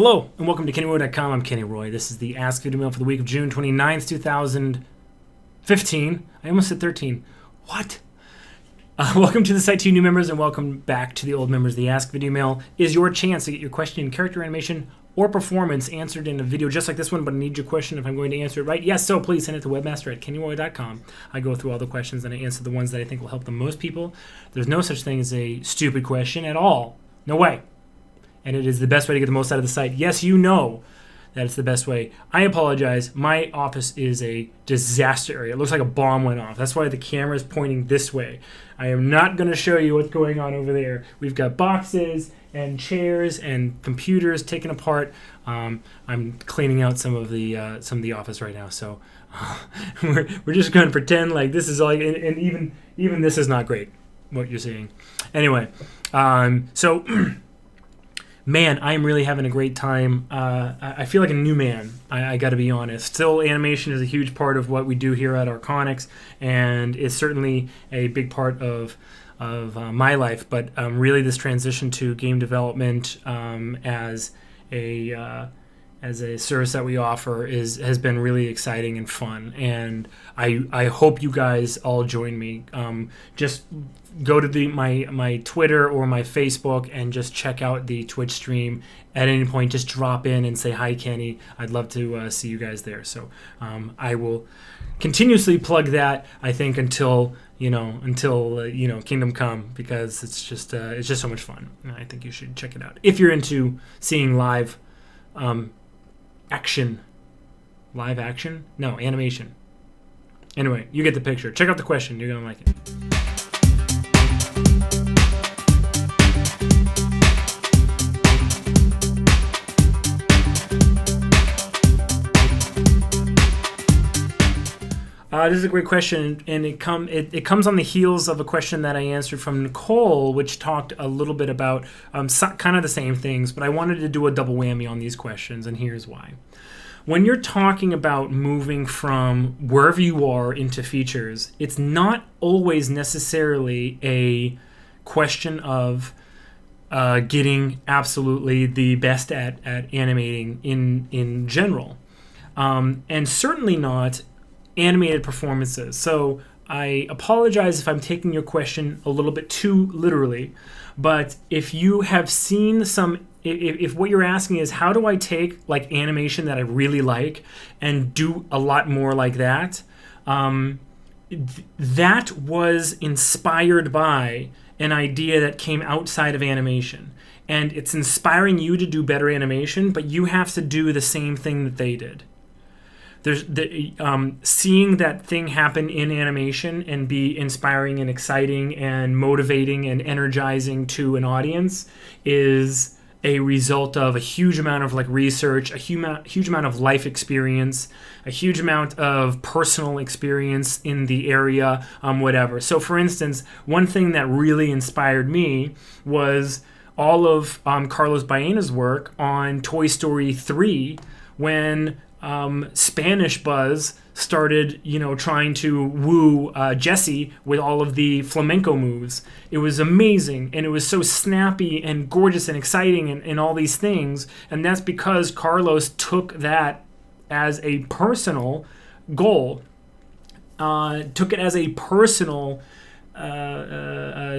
Hello, and welcome to KennyRoy.com. I'm Kenny Roy. This is the Ask Videomail for the week of June 29th, 2015. I almost said 13. What? Welcome to the site to you new members, and welcome back to the old members. The Ask Videomail is your chance to get your question in character animation or performance answered in a video just like this one, but I need your question if I'm going to answer it right. Yes, so please send it to webmaster@kennyroy.com. I go through all the questions and I answer the ones that I think will help the most people. There's no such thing as a stupid question at all. No way. And it is the best way to get the most out of the site. Yes, you know that it's the best way. I apologize. My office is a disaster area. It looks like a bomb went off. That's why the camera is pointing this way. I am not going to show you what's going on over there. We've got boxes and chairs and computers taken apart. I'm cleaning out some of the office right now. So we're just going to pretend like this is all. And even this is not great. What you're seeing. Anyway, so. Man, I'm really having a great time. I feel like a new man, I got to be honest. Still, animation is a huge part of what we do here at Arconics, and it's certainly a big part of my life. But really, this transition to game development as a service that we offer has been really exciting and fun. And I hope you guys all join me. Just go to my Twitter or my Facebook and just check out the Twitch stream. At any point, just drop in and say hi, Kenny. I'd love to see you guys there. So I will continuously plug that. I think until Kingdom Come, because it's just so much fun. And I think you should check it out if you're into seeing live action. Live action? No, animation. Anyway, you get the picture. Check out the question. You're gonna like it. This is a great question, and it comes on the heels of a question that I answered from Nicole, which talked a little bit about kind of the same things, but I wanted to do a double whammy on these questions, and here's why. When you're talking about moving from wherever you are into features, it's not always necessarily a question of getting absolutely the best at animating in general, and certainly not animated performances. So I apologize if I'm taking your question a little bit too literally, but if you have seen if what you're asking is how do I take like animation that I really like and do a lot more like that, that was inspired by an idea that came outside of animation. And it's inspiring you to do better animation, but you have to do the same thing that they did. There's seeing that thing happen in animation and be inspiring and exciting and motivating and energizing to an audience is a result of a huge amount of like research, a huge amount of life experience, a huge amount of personal experience in the area, whatever. So for instance, one thing that really inspired me was all of Carlos Baena's work on Toy Story 3 when Spanish Buzz started, trying to woo Jessie with all of the flamenco moves. It was amazing, and it was so snappy and gorgeous and exciting and all these things. And that's because Carlos took that as a personal goal, took it as a personal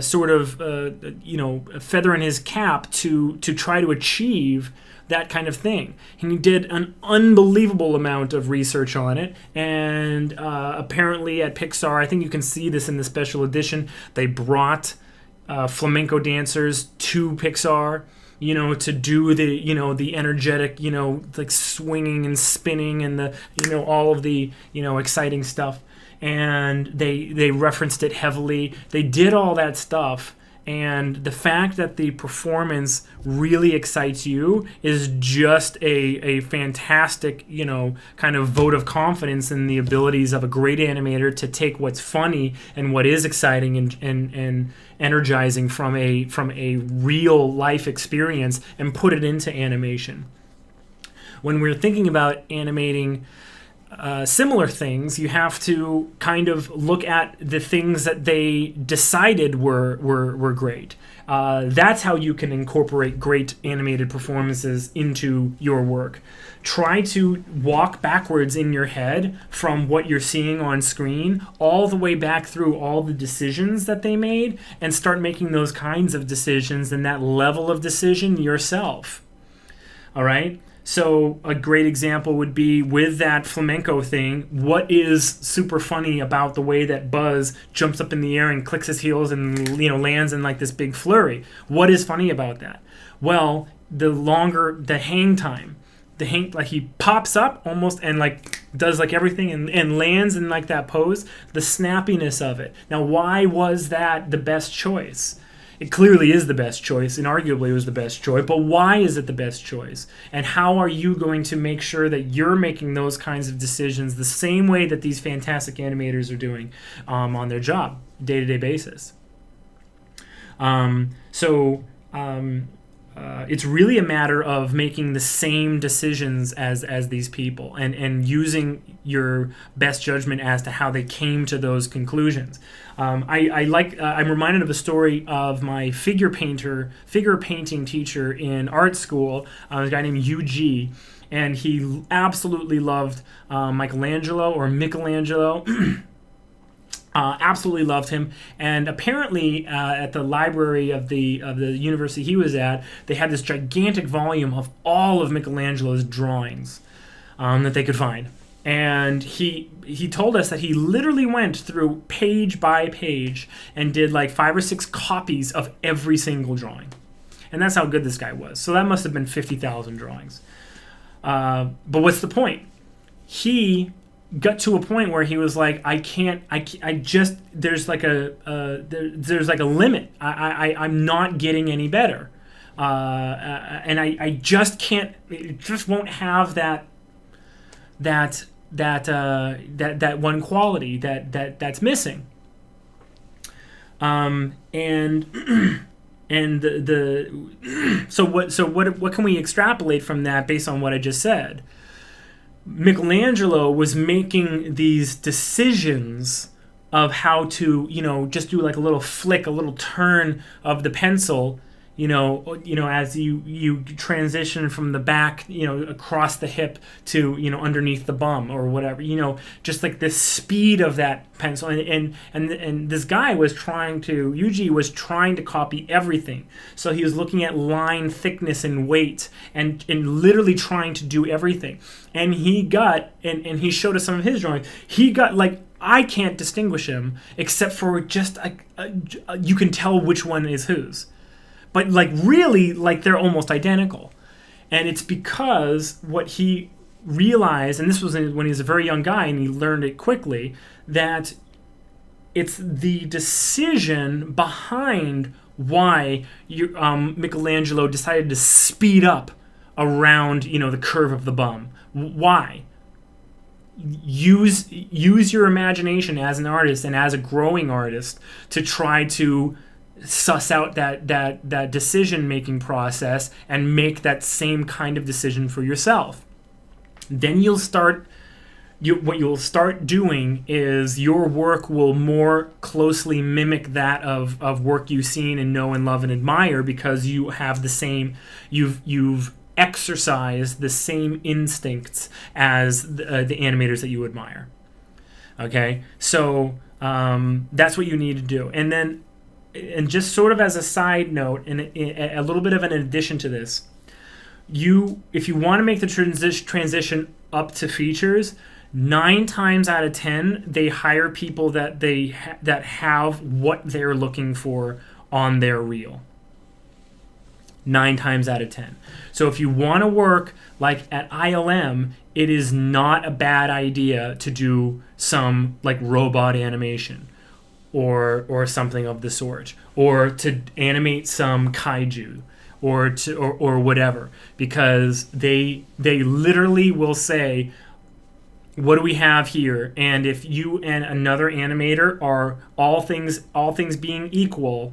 sort of, feather in his cap to try to achieve that kind of thing. And he did an unbelievable amount of research on it, and apparently at Pixar, I think you can see this in the special edition, they brought flamenco dancers to Pixar, to do the energetic, like swinging and spinning and the, all of the, exciting stuff. And they referenced it heavily. They did all that stuff. And the fact that the performance really excites you is just a fantastic, kind of vote of confidence in the abilities of a great animator to take what's funny and what is exciting and energizing from a real life experience and put it into animation. When we're thinking about animating similar things, you have to kind of look at the things that they decided were great. That's how you can incorporate great animated performances into your work. Try to walk backwards in your head from what you're seeing on screen all the way back through all the decisions that they made, and start making those kinds of decisions and that level of decision yourself. All right? So a great example would be with that flamenco thing. What is super funny about the way that Buzz jumps up in the air and clicks his heels and lands in like this big flurry? What is funny about that? Well, the hang time, like he pops up almost and like does like everything and lands in like that pose. The snappiness of it. Now, why was that the best choice? It clearly is the best choice, and arguably it was the best choice, but why is it the best choice? And how are you going to make sure that you're making those kinds of decisions the same way that these fantastic animators are doing on their job, day-to-day basis? It's really a matter of making the same decisions as these people, and using your best judgment as to how they came to those conclusions. I'm reminded of a story of my figure painting teacher in art school, a guy named UG, and he absolutely loved Michelangelo. Absolutely loved him, and apparently at the library of the university he was at, they had this gigantic volume of all of Michelangelo's drawings that they could find. And he told us that he literally went through page by page and did like 5 or 6 copies of every single drawing. And that's how good this guy was. So that must have been 50,000 drawings. But what's the point? He got to a point where he was like, there's like a limit. I'm not getting any better. And I just can't, it just won't have that one quality that's missing. So what can we extrapolate from that based on what I just said? Michelangelo was making these decisions of how to, just do like a little flick, a little turn of the pencil, as you transition from the back, across the hip to, underneath the bum or whatever, just like the speed of that pencil. And this guy was Yuji was trying to copy everything. So he was looking at line thickness and weight and literally trying to do everything. And he got, and he showed us some of his drawings, he got like, I can't distinguish him except for just, you can tell which one is whose. But like really, like they're almost identical. And it's because what he realized, and this was when he was a very young guy and he learned it quickly, that it's the decision behind why Michelangelo decided to speed up around, the curve of the bum. Why? Use your imagination as an artist and as a growing artist to try to suss out that decision-making process and make that same kind of decision for yourself. Then what you'll start doing is your work will more closely mimic that of work you've seen and know and love and admire, because you have the same, you've exercised the same instincts as the animators that you admire. Okay, so that's what you need to do. And just sort of as a side note, and a little bit of an addition to this, if you want to make the transition up to features, 9 times out of 10 they hire people that have what they're looking for on their reel. 9 times out of 10. So if you want to work like at ILM, it is not a bad idea to do some like robot animation or something of the sort, or to animate some kaiju or whatever, because they literally will say, what do we have here? And if you and another animator are all things being equal,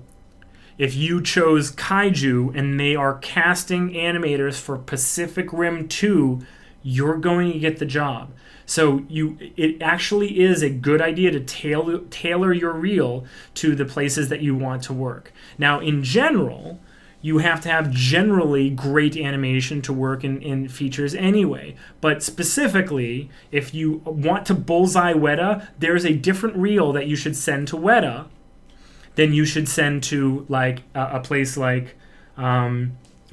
if you chose kaiju and they are casting animators for Pacific Rim 2, you're going to get the job. So it actually is a good idea to tailor your reel to the places that you want to work. Now, in general, you have to have generally great animation to work in features anyway. But specifically, if you want to bullseye Weta, there's a different reel that you should send to Weta than you should send to like a place like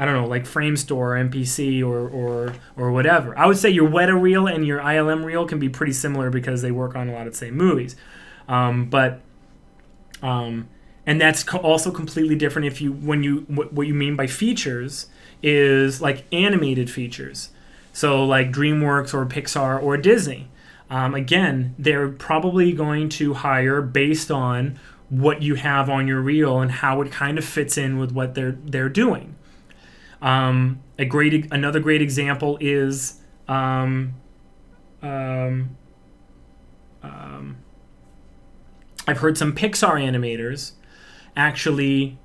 I don't know, like Framestore or MPC or whatever. I would say your Weta reel and your ILM reel can be pretty similar because they work on a lot of the same movies. And that's also completely different if what you mean by features is like animated features. So like DreamWorks or Pixar or Disney. Again, they're probably going to hire based on what you have on your reel and how it kind of fits in with what they're doing. Another great example is I've heard some Pixar animators actually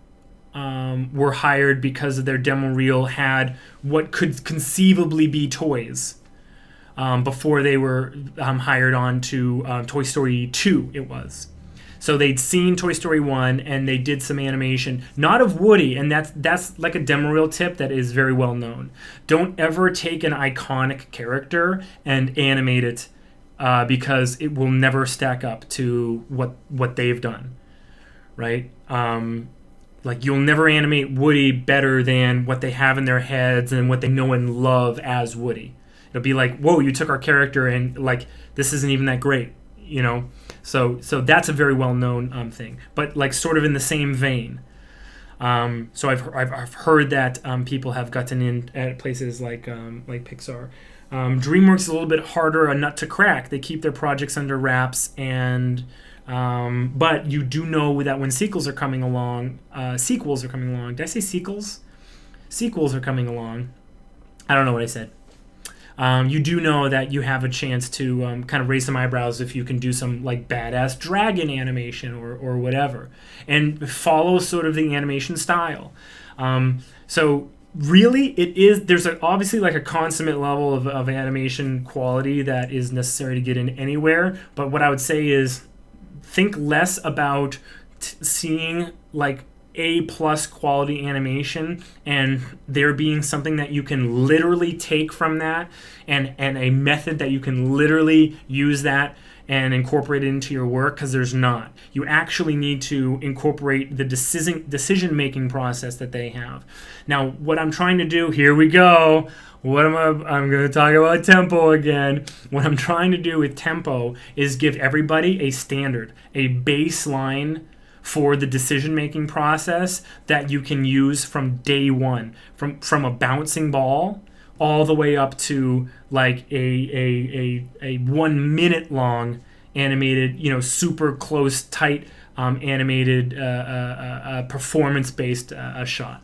were hired because of their demo reel had what could conceivably be toys before they were hired on to Toy Story 2 it was. So they'd seen Toy Story 1 and they did some animation, not of Woody, and that's like a demo reel tip that is very well known. Don't ever take an iconic character and animate it because it will never stack up to what they've done, right? Like you'll never animate Woody better than what they have in their heads and what they know and love as Woody. It'll be like, whoa, you took our character and like this isn't even that great, you know? So that's a very well-known thing, but like sort of in the same vein. So I've heard that people have gotten in at places like Pixar. DreamWorks is a little bit harder a nut to crack. They keep their projects under wraps, and but you do know that when sequels are coming along. Did I say sequels? Sequels are coming along. I don't know what I said. You do know that you have a chance to kind of raise some eyebrows if you can do some like badass dragon animation or whatever, and follow sort of the animation style. So really, there's obviously like a consummate level of animation quality that is necessary to get in anywhere. But what I would say is think less about seeing like A+ quality animation and there being something that you can literally take from that and a method that you can literally use that and incorporate it into your work, because there's not. You actually need to incorporate the decision-making process that they have. Now, what I'm trying to do, here we go. I'm going to talk about tempo again. What I'm trying to do with tempo is give everybody a standard, a baseline for the decision-making process that you can use from day one, from a bouncing ball all the way up to like a 1 minute long animated, super close, tight animated performance-based shot.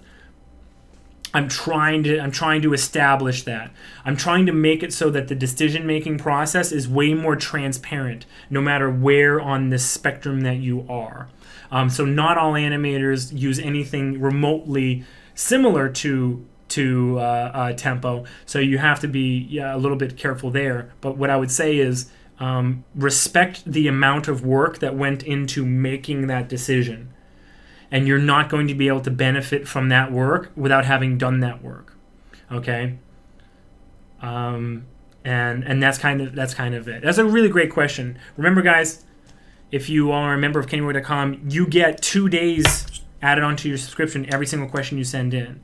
I'm trying to establish that. I'm trying to make it so that the decision-making process is way more transparent, no matter where on this spectrum that you are. So not all animators use anything remotely similar to tempo. So you have to be a little bit careful there. But what I would say is respect the amount of work that went into making that decision. And you're not going to be able to benefit from that work without having done that work, okay? And that's kind of it. That's a really great question. Remember, guys, if you are a member of KennyRoy.com, you get 2 days added onto your subscription every single question you send in.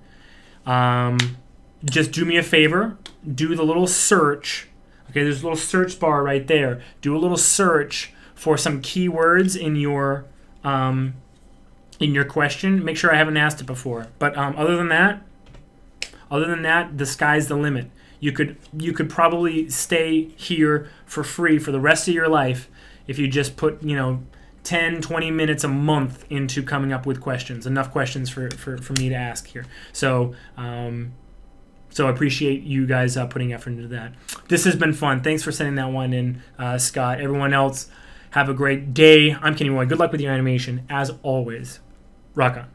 Just do me a favor, do the little search. Okay, there's a little search bar right there. Do a little search for some keywords in your question. Make sure I haven't asked it before. But other than that, the sky's the limit. You could probably stay here for free for the rest of your life if you just put 10, 20 minutes a month into coming up with questions. Enough questions for me to ask here. So I appreciate you guys putting effort into that. This has been fun. Thanks for sending that one in, Scott. Everyone else, have a great day. I'm Kenny Roy. Good luck with your animation. As always, rock on.